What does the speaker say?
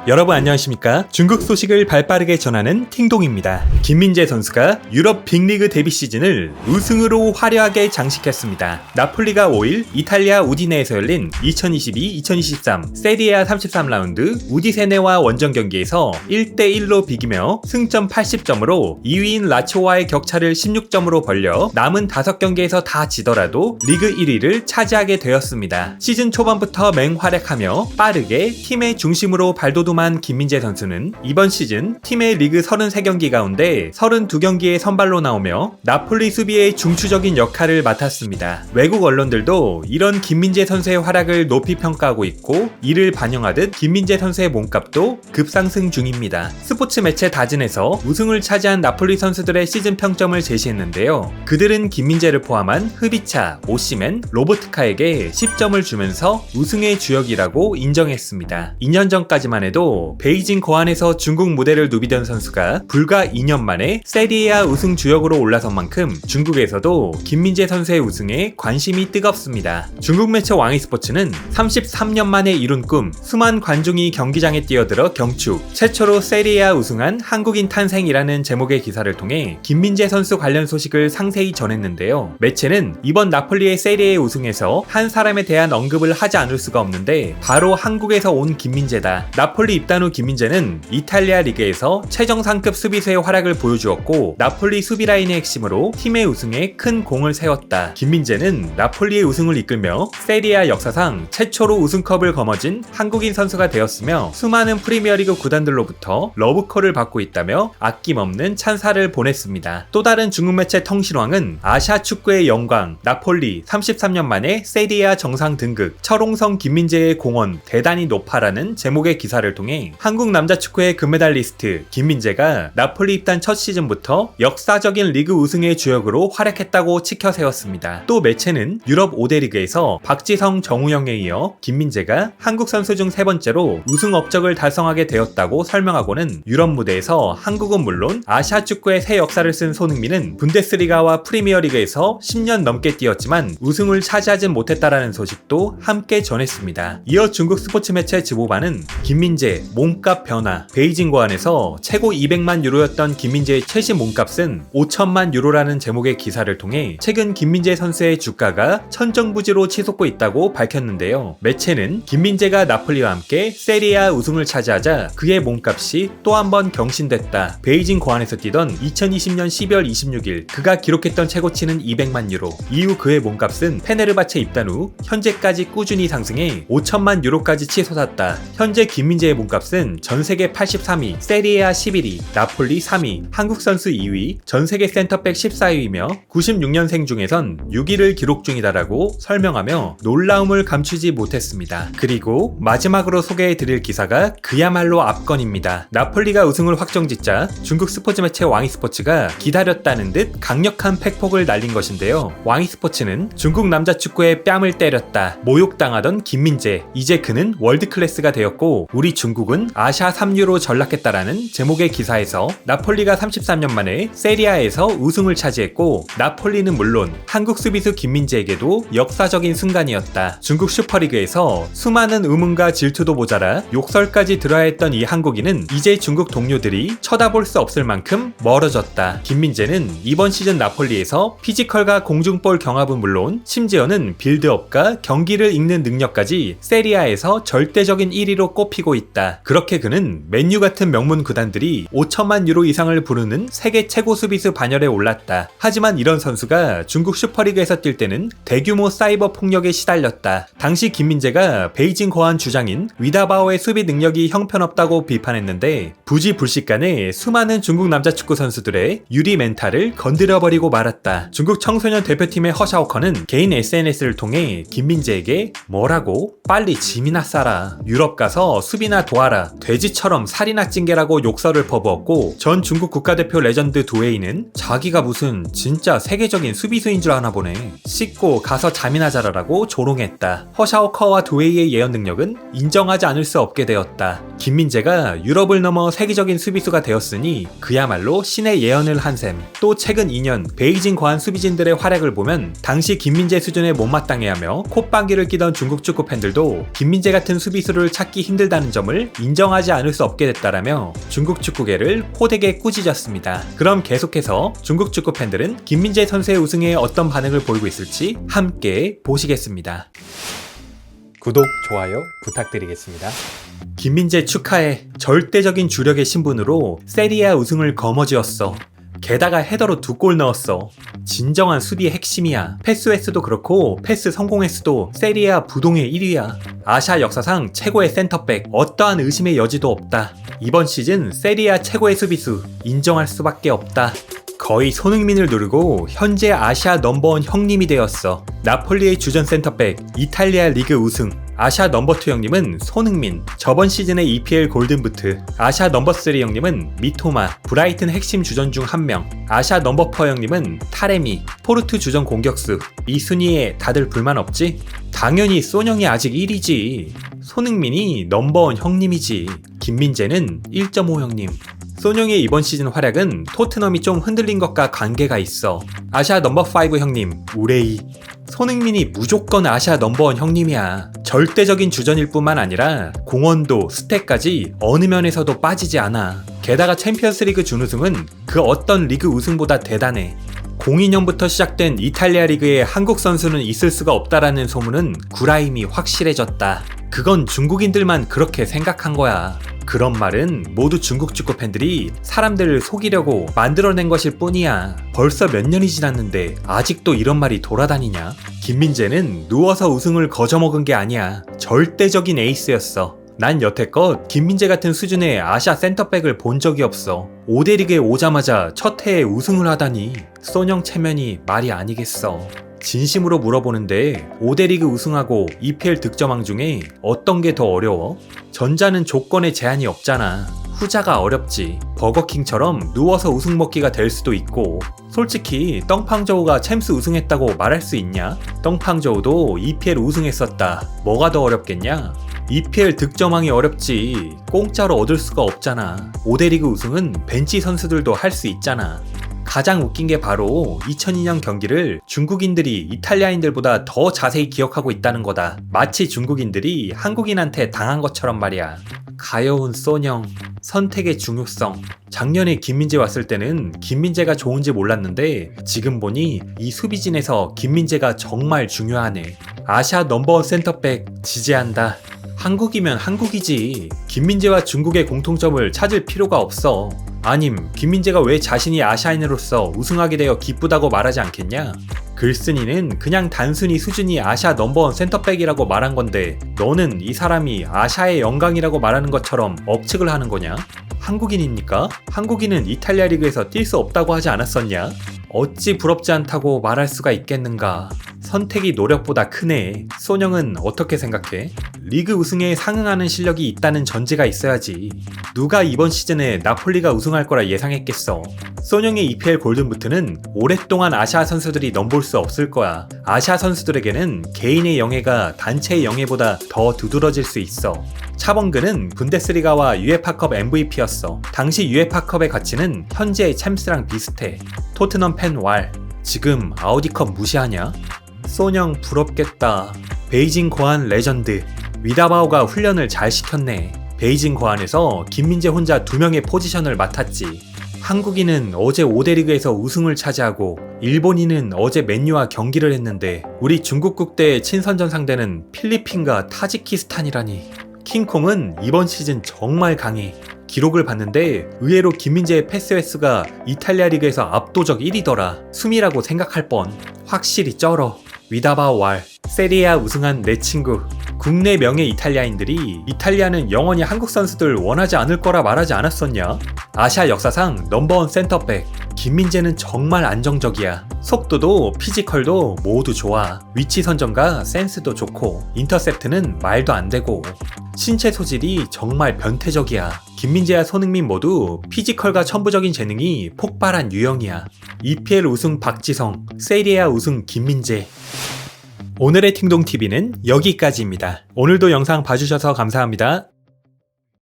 여러분 안녕하십니까? 중국 소식을 발빠르게 전하는 팅동입니다. 김민재 선수가 유럽 빅리그 데뷔 시즌을 우승으로 화려하게 장식했습니다. 나폴리가 5일 이탈리아 우디네에서 열린 2022-2023 세리아 33라운드 우디세네와 원정 경기에서 1대1로 비기며 승점 80점으로 2위인 라치오와의 격차를 16점으로 벌려 남은 5경기에서 다 지더라도 리그 1위를 차지하게 되었습니다. 시즌 초반부터 맹활약하며 빠르게 팀의 중심으로 발돋움한 김민재 선수는 이번 시즌 팀의 리그 33경기 가운데 32경기에 선발로 나오며 나폴리 수비의 중추적인 역할을 맡았습니다. 외국 언론들도 이런 김민재 선수의 활약을 높이 평가하고 있고 이를 반영하듯 김민재 선수의 몸값도 급상승 중입니다. 스포츠 매체 다진에서 우승을 차지한 나폴리 선수들의 시즌 평점을 제시했는데요. 그들은 김민재를 포함한 흐비차, 오시멘, 로보트카에게 10점을 주면서 우승의 주역이라고 인정했습니다. 2년 전까지만 해도 베이징 거안에서 중국 무대를 누비던 선수가 불과 2년 만에 세리에A 우승 주역으로 올라선 만큼 중국에서도 김민재 선수의 우승에 관심이 뜨겁습니다. 중국 매체 왕이스포츠는 33년 만에 이룬 꿈, 수만 관중이 경기장에 뛰어들어 경축, 최초로 세리에A 우승한 한국인 탄생이라는 제목의 기사를 통해 김민재 선수 관련 소식을 상세히 전했는데요. 매체는 이번 나폴리의 세리에 우승에서 한 사람에 대한 언급을 하지 않을 수가 없는데 바로 한국에서 온 김민재다. 나폴리 입단 후 김민재는 이탈리아 리그에서 최정상급 수비수의 활약을 보여주었고 나폴리 수비 라인의 핵심으로 팀의 우승에 큰 공을 세웠다. 김민재는 나폴리의 우승을 이끌며 세리에A 역사상 최초로 우승컵을 거머쥔 한국인 선수가 되었으며 수많은 프리미어리그 구단들로부터 러브콜을 받고 있다며 아낌없는 찬사를 보냈습니다. 또 다른 중국 매체 텅신왕은 아시아 축구의 영광 나폴리 33년 만에 세리에A 정상 등극 철옹성 김민재의 공헌 대단히 높아라는 제목의 기사를 통해 한국 남자 축구의 금메달리스트 김민재가 나폴리 입단 첫 시즌부터 역사적인 리그 우승의 주역으로 활약했다고 치켜 세웠습니다. 또 매체는 유럽 5대 리그에서 박지성, 정우영에 이어 김민재가 한국 선수 중 3번째로 우승 업적을 달성하게 되었다고 설명하고는 유럽 무대에서 한국은 물론 아시아 축구의 새 역사를 쓴 손흥민은 분데스리가와 프리미어리그에서 10년 넘게 뛰었지만 우승을 차지하진 못했다라는 소식도 함께 전했습니다. 이어 중국 스포츠 매체 지보바는 김민재 몸값 변화 베이징 거안에서 최고 200만 유로였던 김민재의 최신 몸값은 5천만 유로라는 제목의 기사를 통해 최근 김민재 선수의 주가가 천정부지로 치솟고 있다고 밝혔는데요. 매체는 김민재가 나폴리와 함께 세리에A 우승을 차지하자 그의 몸값이 또 한 번 경신됐다. 베이징 거안에서 뛰던 2020년 12월 26일 그가 기록했던 최고치는 200만 유로. 이후 그의 몸값은 페네르바체 입단 후 현재까지 꾸준히 상승해 5천만 유로까지 치솟았다. 현재 김민재의 몸값은 전세계 83위, 세리에A 11위, 나폴리 3위, 한국 선수 2위, 전세계 센터백 14위이며 96년생 중에선 6위를 기록 중이다라고 설명하며 놀라움을 감추지 못했습니다. 그리고 마지막으로 소개해드릴 기사가 그야말로 압권입니다. 나폴리가 우승을 확정짓자 중국 스포츠 매체 왕이스포츠가 기다렸다는 듯 강력한 팩폭을 날린 것인데요. 왕이스포츠는 중국 남자 축구에 뺨을 때렸다. 모욕당하던 김민재, 이제 그는 월드클래스가 되었고 우리 중국은 아시아 3유로 전락했다라는 제목의 기사에서 나폴리가 33년 만에 세리에A에서 우승을 차지했고 나폴리는 물론 한국 수비수 김민재에게도 역사적인 순간이었다. 중국 슈퍼리그에서 수많은 의문과 질투도 모자라 욕설까지 들어야 했던 이 한국인은 이제 중국 동료들이 쳐다볼 수 없을 만큼 멀어졌다. 김민재는 이번 시즌 나폴리에서 피지컬과 공중볼 경합은 물론 심지어는 빌드업과 경기를 읽는 능력까지 세리에A에서 절대적인 1위로 꼽히고 있다. 그렇게 그는 맨유 같은 명문 구단들이 5천만 유로 이상을 부르는 세계 최고 수비수 반열에 올랐다. 하지만 이런 선수가 중국 슈퍼리그에서 뛸 때는 대규모 사이버 폭력에 시달렸다. 당시 김민재가 베이징 거안 주장인 위다바오의 수비 능력이 형편없다고 비판했는데 부지불식간에 수많은 중국 남자 축구 선수들의 유리 멘탈을 건드려버리고 말았다. 중국 청소년 대표팀의 허샤오커는 개인 SNS를 통해 김민재에게 뭐라고? 빨리 짐이나 싸라. 유럽 가서 수비나 도와라. 돼지처럼 살이나 찡개라고 욕설을 퍼부었고 전 중국 국가대표 레전드 도웨이는 자기가 무슨 진짜 세계적인 수비수인 줄 아나 보네. 씻고 가서 잠이나 자라라고 조롱했다. 허샤오커와 도웨이의 예언 능력은 인정하지 않을 수 없게 되었다. 김민재가 유럽을 넘어 세계적인 수비수가 되었으니 그야말로 신의 예언을 한 셈. 또 최근 2년 베이징 거안 수비진들의 활약을 보면 당시 김민재 수준에 못마땅해하며 콧방귀를 끼던 중국 축구 팬들도 김민재 같은 수비수를 찾기 힘들다는 점을 점을 인정하지 않을 수 없게 됐다라며 중국 축구계를 호되게 꾸짖었습니다. 그럼 계속해서 중국 축구 팬들은 김민재 선수의 우승에 어떤 반응을 보이고 있을지 함께 보시겠습니다. 구독, 좋아요 부탁드리겠습니다. 김민재 축하해. 절대적인 주력의 신분으로 세리아 우승을 거머쥐었어. 게다가 헤더로 2골 넣었어. 진정한 수비의 핵심이야. 패스 횟수도 그렇고 패스 성공 횟수도 세리아 부동의 1위야. 아시아 역사상 최고의 센터백, 어떠한 의심의 여지도 없다. 이번 시즌 세리아 최고의 수비수 인정할 수밖에 없다. 거의 손흥민을 누르고 현재 아시아 넘버원 형님이 되었어. 나폴리의 주전 센터백, 이탈리아 리그 우승. 아시아 넘버2 형님은 손흥민, 저번 시즌의 EPL 골든부트. 아시아 넘버3 형님은 미토마, 브라이튼 핵심 주전 중 한 명. 아시아 넘버4 형님은 타레미, 포르투 주전 공격수. 이 순위에 다들 불만 없지? 당연히 쏘뇽이 아직 1위지. 손흥민이 넘버원 형님이지. 김민재는 1.5 형님. 쏘뇽의 이번 시즌 활약은 토트넘이 좀 흔들린 것과 관계가 있어. 아시아 넘버5 형님, 우레이. 손흥민이 무조건 아시아 넘버원 형님이야. 절대적인 주전일 뿐만 아니라 공헌도, 스탯까지 어느 면에서도 빠지지 않아. 게다가 챔피언스리그 준우승은 그 어떤 리그 우승보다 대단해. 02년부터 시작된 이탈리아 리그에 한국 선수는 있을 수가 없다라는 소문은 구라임이 확실해졌다. 그건 중국인들만 그렇게 생각한 거야. 그런 말은 모두 중국 축구 팬들이 사람들을 속이려고 만들어낸 것일 뿐이야. 벌써 몇 년이 지났는데 아직도 이런 말이 돌아다니냐? 김민재는 누워서 우승을 거저먹은 게 아니야. 절대적인 에이스였어. 난 여태껏 김민재 같은 수준의 아시아 센터백을 본 적이 없어. 5대 리그에 오자마자 첫 해에 우승을 하다니 쏘뇽 체면이 말이 아니겠어. 진심으로 물어보는데 5대 리그 우승하고 EPL 득점왕 중에 어떤 게 더 어려워? 전자는 조건에 제한이 없잖아. 후자가 어렵지. 버거킹처럼 누워서 우승 먹기가 될 수도 있고. 솔직히 떵팡저우가 챔스 우승했다고 말할 수 있냐? 떵팡저우도 EPL 우승했었다. 뭐가 더 어렵겠냐? EPL 득점왕이 어렵지. 공짜로 얻을 수가 없잖아. 5대 리그 우승은 벤치 선수들도 할 수 있잖아. 가장 웃긴 게 바로 2002년 경기를 중국인들이 이탈리아인들보다 더 자세히 기억하고 있다는 거다. 마치 중국인들이 한국인한테 당한 것처럼 말이야. 가여운 쏘뇽, 선택의 중요성. 작년에 김민재 왔을 때는 김민재가 좋은지 몰랐는데 지금 보니 이 수비진에서 김민재가 정말 중요하네. 아시아 넘버원 센터백 지지한다. 한국이면 한국이지. 김민재와 중국의 공통점을 찾을 필요가 없어. 아님 김민재가 왜 자신이 아시아인으로서 우승하게 되어 기쁘다고 말하지 않겠냐? 글쓴이는 그냥 단순히 수준이 아시아 넘버원 센터백이라고 말한 건데 너는 이 사람이 아시아의 영광이라고 말하는 것처럼 억측을 하는 거냐? 한국인입니까? 한국인은 이탈리아 리그에서 뛸 수 없다고 하지 않았었냐? 어찌 부럽지 않다고 말할 수가 있겠는가? 선택이 노력보다 크네. 쏘뇽은 어떻게 생각해? 리그 우승에 상응하는 실력이 있다는 전제가 있어야지. 누가 이번 시즌에 나폴리가 우승할 거라 예상했겠어. 쏘뇽의 EPL 골든부트는 오랫동안 아시아 선수들이 넘볼 수 없을 거야. 아시아 선수들에게는 개인의 영예가 단체의 영예보다 더 두드러질 수 있어. 차범근은 분데스리가와 UEFA컵 MVP였어. 당시 UEFA컵의 가치는 현재의 챔스랑 비슷해. 토트넘 팬 왈. 지금 아우디컵 무시하냐? 쏘뇽 부럽겠다. 베이징 고안 레전드. 위다바오가 훈련을 잘 시켰네. 베이징 고안에서 김민재 혼자 2명의 포지션을 맡았지. 한국인은 어제 5대 리그에서 우승을 차지하고 일본인은 어제 맨유와 경기를 했는데 우리 중국 국대의 친선전 상대는 필리핀과 타지키스탄이라니. 킹콩은 이번 시즌 정말 강해. 기록을 봤는데 의외로 김민재의 패스 횟수가 이탈리아 리그에서 압도적 1위더라. 숨이라고 생각할 뻔. 확실히 쩔어. 위다바오 왈. 세리아 우승한 내 친구. 국내 명예 이탈리아인들이 이탈리아는 영원히 한국 선수들 원하지 않을 거라 말하지 않았었냐? 아시아 역사상 넘버원 센터백. 김민재는 정말 안정적이야. 속도도 피지컬도 모두 좋아. 위치 선정과 센스도 좋고 인터셉트는 말도 안 되고. 신체 소질이 정말 변태적이야. 김민재와 손흥민 모두 피지컬과 천부적인 재능이 폭발한 유형이야. EPL 우승 박지성, 세리아 우승 김민재. 오늘의 팅동TV는 여기까지입니다. 오늘도 영상 봐주셔서 감사합니다.